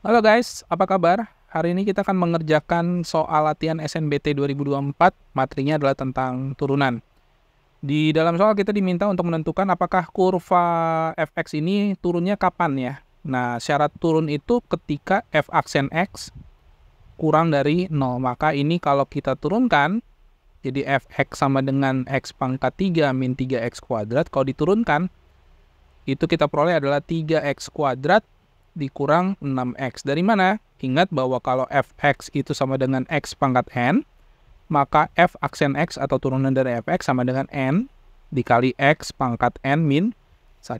Halo guys, apa kabar? Hari ini kita akan mengerjakan soal latihan SNBT 2024. Materinya adalah tentang turunan. Di dalam soal kita diminta untuk menentukan apakah kurva fx ini turunnya kapan ya. Nah, syarat turun itu ketika f aksen x kurang dari 0. Maka ini kalau kita turunkan, jadi fx sama dengan x pangkat 3 min 3x kuadrat. Kalau diturunkan, itu kita peroleh adalah 3x kuadrat dikurang 6x. Dari mana? Ingat bahwa kalau fx itu sama dengan x pangkat n, maka f aksen x atau turunan dari fx sama dengan n dikali x pangkat n min 1.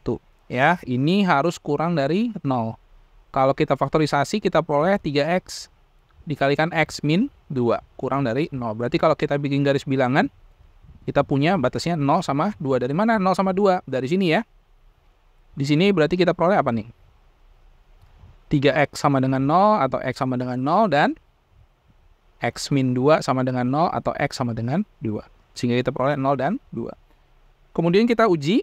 Ya, ini harus kurang dari 0. Kalau kita faktorisasi, kita peroleh 3x dikalikan x min 2, kurang dari 0. Berarti kalau kita bikin garis bilangan, kita punya batasnya 0 sama 2. Dari mana 0 sama 2? Dari sini ya. Di sini berarti kita peroleh apa nih? 3x sama dengan 0 atau x sama dengan 0 dan x min 2 sama dengan 0 atau x sama dengan 2. Sehingga kita peroleh 0 dan 2. Kemudian kita uji.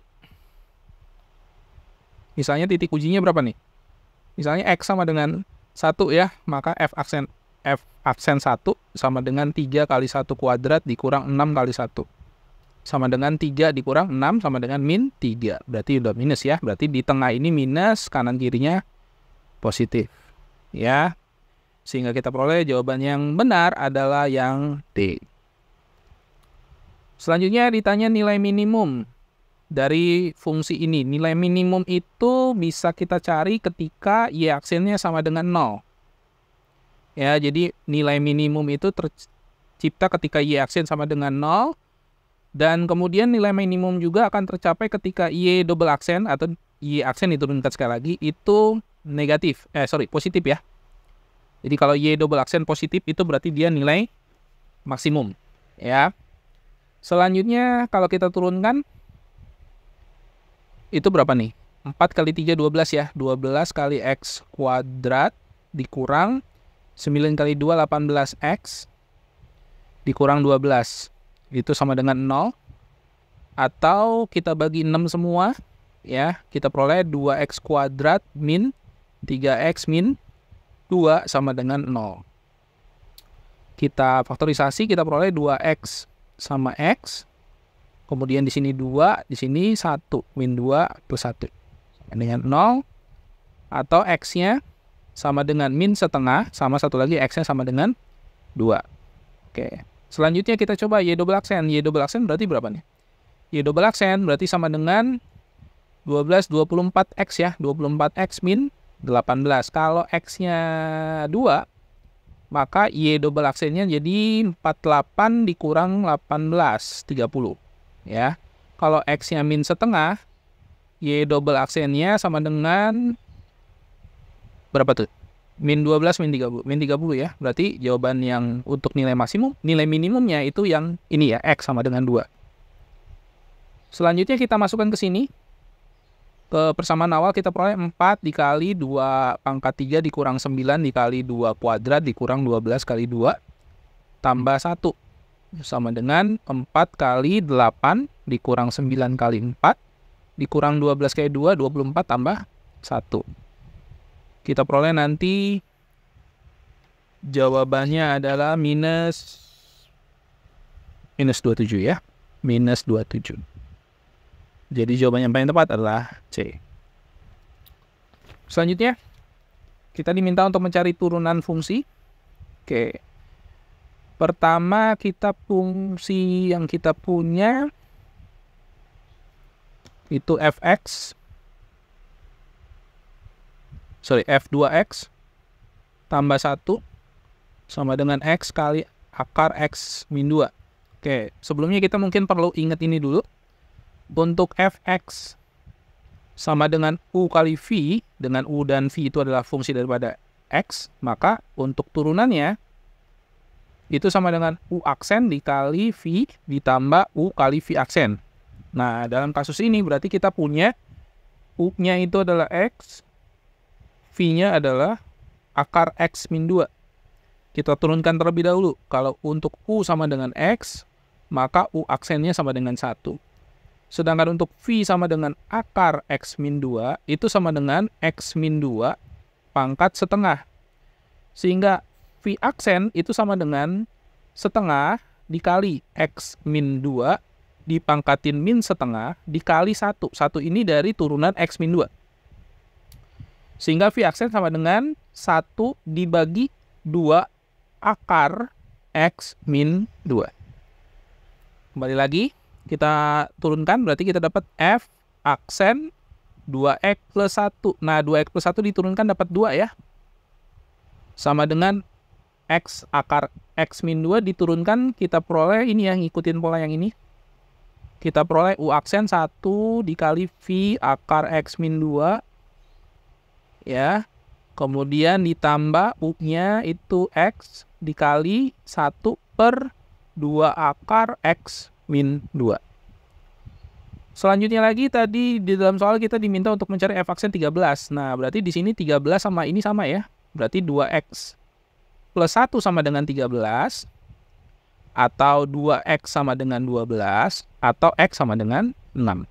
Misalnya titik ujinya berapa nih? Misalnya x sama dengan 1 ya, maka f aksen 1 sama dengan 3 kali 1 kuadrat dikurang 6 kali 1. Sama dengan 3 dikurang 6 sama dengan min 3. Berarti udah minus ya. Berarti di tengah ini minus, kanan kirinya positif. Ya. Sehingga kita peroleh jawaban yang benar adalah yang D. Selanjutnya ditanya nilai minimum dari fungsi ini. Nilai minimum itu bisa kita cari ketika y aksennya sama dengan 0. Ya, jadi nilai minimum itu tercipta ketika y aksen sama dengan 0. Dan kemudian nilai minimum juga akan tercapai ketika y double aksen atau y aksen diturunkan sekali lagi itu positif ya. Jadi kalau y double aksen positif itu berarti dia nilai maksimum ya. Selanjutnya kalau kita turunkan itu berapa nih? 4 kali 3 12 ya. 12 kali x kuadrat dikurang 9 kali 2 18x dikurang 12. Itu sama dengan 0. Atau kita bagi 6 semua ya, kita peroleh 2x kuadrat min 3x min 2 sama dengan 0. Kita faktorisasi, kita peroleh 2x sama x. Kemudian di sini 2, di sini 1. Min 2 plus 1. Sama dengan 0. Atau x-nya sama dengan min setengah, sama satu lagi x-nya sama dengan 2. Oke. Selanjutnya kita coba y double aksen. Y double aksen berarti berapa nih? Y double aksen berarti sama dengan 12 24x ya. 24x min 18. Kalau x-nya 2, maka y double aksennya jadi 48 dikurang 18, 30. Ya. Kalau x-nya min setengah, y double aksennya sama dengan berapa tuh? Min 12 min 30. Min 30 ya. Berarti jawaban yang untuk nilai maksimum, nilai minimumnya itu yang ini ya, x sama dengan 2. Selanjutnya kita masukkan ke sini. Ke persamaan awal kita peroleh 4 dikali 2 pangkat 3 dikurang 9 dikali 2 kuadrat dikurang 12 kali 2 tambah 1. Sama dengan 4 kali 8 dikurang 9 kali 4 dikurang 12 kali 2, 24 tambah 1. Kita peroleh nanti jawabannya adalah minus 27 ya. Minus 27. Jadi jawaban yang paling tepat adalah C. Selanjutnya, kita diminta untuk mencari turunan fungsi. Oke. Pertama, fungsi yang kita punya itu f2x tambah 1 sama dengan x kali akar x min 2. Oke, sebelumnya kita mungkin perlu ingat ini dulu. Untuk fx sama dengan u kali v, dengan u dan v itu adalah fungsi daripada x, maka untuk turunannya itu sama dengan u aksen dikali v ditambah u kali v aksen. Nah, dalam kasus ini berarti kita punya u-nya itu adalah x, v-nya adalah akar x min 2. Kita turunkan terlebih dahulu. Kalau untuk u sama dengan x, maka u aksennya sama dengan 1. Sedangkan untuk v sama dengan akar x min 2, itu sama dengan x min 2 pangkat setengah. Sehingga V aksen itu sama dengan setengah dikali X min 2 dipangkatin min setengah dikali 1. 1 ini dari turunan X min 2. Sehingga V aksen sama dengan 1 dibagi 2 akar X min 2. Kembali lagi, kita turunkan, berarti kita dapat F aksen 2X plus 1. Nah, 2X plus 1 diturunkan dapat 2 ya. Sama dengan X akar X min 2 diturunkan, kita peroleh ini ya, ngikutin pola yang ini. Kita peroleh U aksen 1 dikali V akar X min 2. Ya. Kemudian ditambah U-nya itu X dikali 1 per 2 akar X min 2. Selanjutnya lagi tadi di dalam soal kita diminta untuk mencari F aksen 13. Nah, berarti di sini 13 sama ini sama ya. Berarti 2X plus 1 sama dengan 13. Atau 2X sama dengan 12. Atau X sama dengan 6.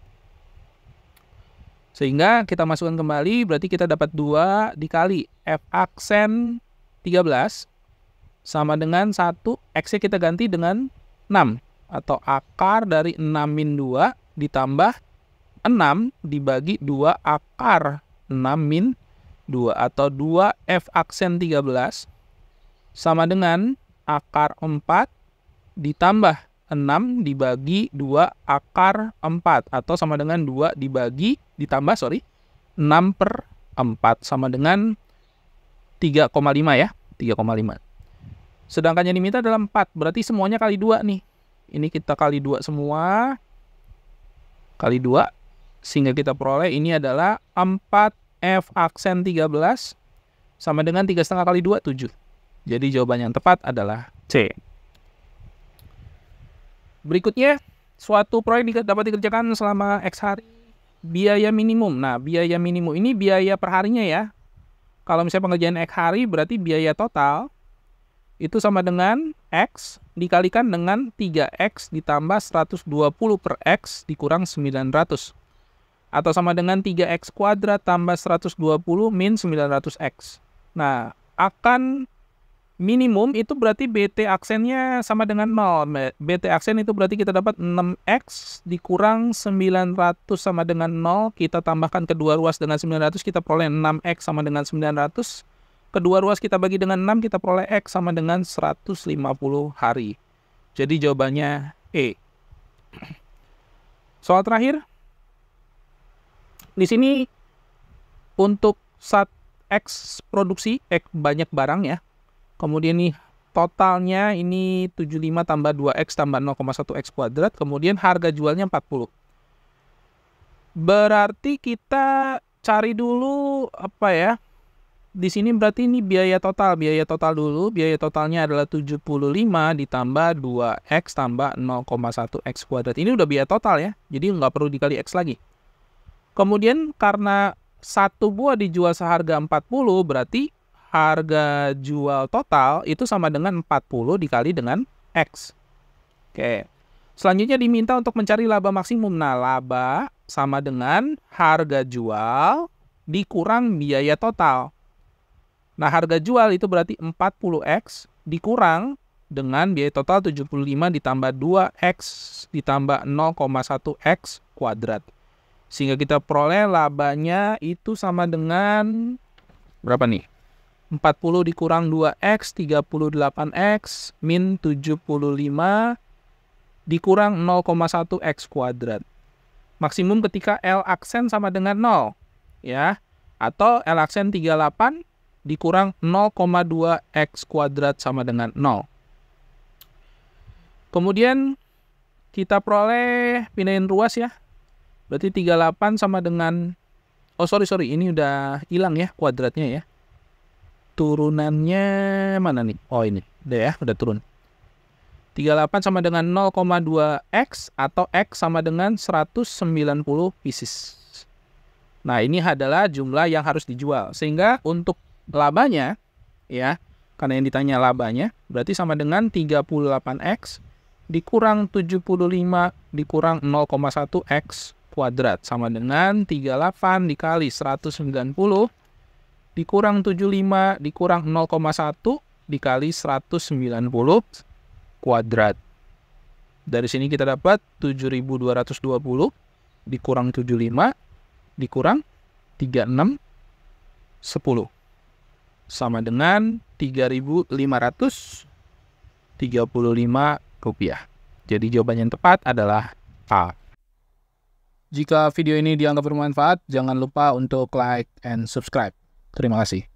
Sehingga kita masukkan kembali, berarti kita dapat 2 dikali F aksen 13 sama dengan 1, X-nya kita ganti dengan 6. Atau akar dari 6 min 2 ditambah 6 dibagi 2 akar 6 min 2. Atau 2 F aksen 13 sama dengan akar 4 ditambah 6 dibagi 2 akar 4. Atau sama dengan 2 ditambah 6 per 4 sama dengan 3,5 ya. 3,5. Sedangkan yang diminta adalah 4. Berarti semuanya kali 2 nih. Ini kita kali 2 semua. Kali 2. Sehingga kita peroleh ini adalah 4F aksen 13 sama dengan 3,5 kali 2, 7. Jadi jawaban yang tepat adalah C. Berikutnya, suatu proyek dapat dikerjakan selama X hari. Biaya minimum. Nah, biaya minimum ini biaya per harinya ya. Kalau misalnya pengerjaan X hari, berarti biaya total itu sama dengan X dikalikan dengan 3X ditambah 120 per X dikurang 900. Atau sama dengan 3X kuadrat tambah 120 min 900X. Nah, akan minimum itu berarti BT aksennya sama dengan 0. BT aksen itu berarti kita dapat 6X dikurang 900 sama dengan 0. Kita tambahkan kedua ruas dengan 900, kita peroleh 6X sama dengan 900. Kedua ruas kita bagi dengan 6, kita peroleh X sama dengan 150 hari. Jadi jawabannya E. Soal terakhir. Di sini untuk saat X produksi, X banyak barang ya. Kemudian nih totalnya ini 75 tambah 2X tambah 0,1X kuadrat. Kemudian harga jualnya 40. Berarti kita cari dulu apa ya? Di sini berarti ini biaya total. Biaya total dulu. Biaya totalnya adalah 75 ditambah 2X tambah 0,1X kuadrat. Ini udah biaya total ya. Jadi nggak perlu dikali X lagi. Kemudian karena satu buah dijual seharga 40, berarti harga jual total itu sama dengan 40 dikali dengan X. Oke. Selanjutnya diminta untuk mencari laba maksimum. Nah, laba sama dengan harga jual dikurang biaya total. Nah, harga jual itu berarti 40X dikurang dengan biaya total 75 ditambah 2X ditambah 0,1X kuadrat. Sehingga kita peroleh labanya itu sama dengan berapa nih? 40 dikurang 2X, 38X, min 75 dikurang 0,1X kuadrat. Maksimum ketika L aksen sama dengan 0. Ya. Atau L aksen 38 dikurang 0,2X kuadrat sama dengan 0. Kemudian kita peroleh pindahin ruas ya. Berarti 38 sama dengan, oh sorry, ini udah hilang ya kuadratnya ya. Turunannya mana nih? Oh ini, udah turun. 38 sama dengan 0,2X atau X sama dengan 190 pieces. Nah ini adalah jumlah yang harus dijual. Sehingga untuk labanya, ya, karena yang ditanya labanya, berarti sama dengan 38X dikurang 75 dikurang 0,1X kuadrat sama dengan 38 dikali 190 dikurang 75 dikurang 0,1 dikali 190 kuadrat. Dari sini kita dapat 7.220 dikurang 75 dikurang 36 10 sama dengan 3.535 rupiah. Jadi jawaban yang tepat adalah A. Jika video ini dianggap bermanfaat, jangan lupa untuk like and subscribe. Terima kasih.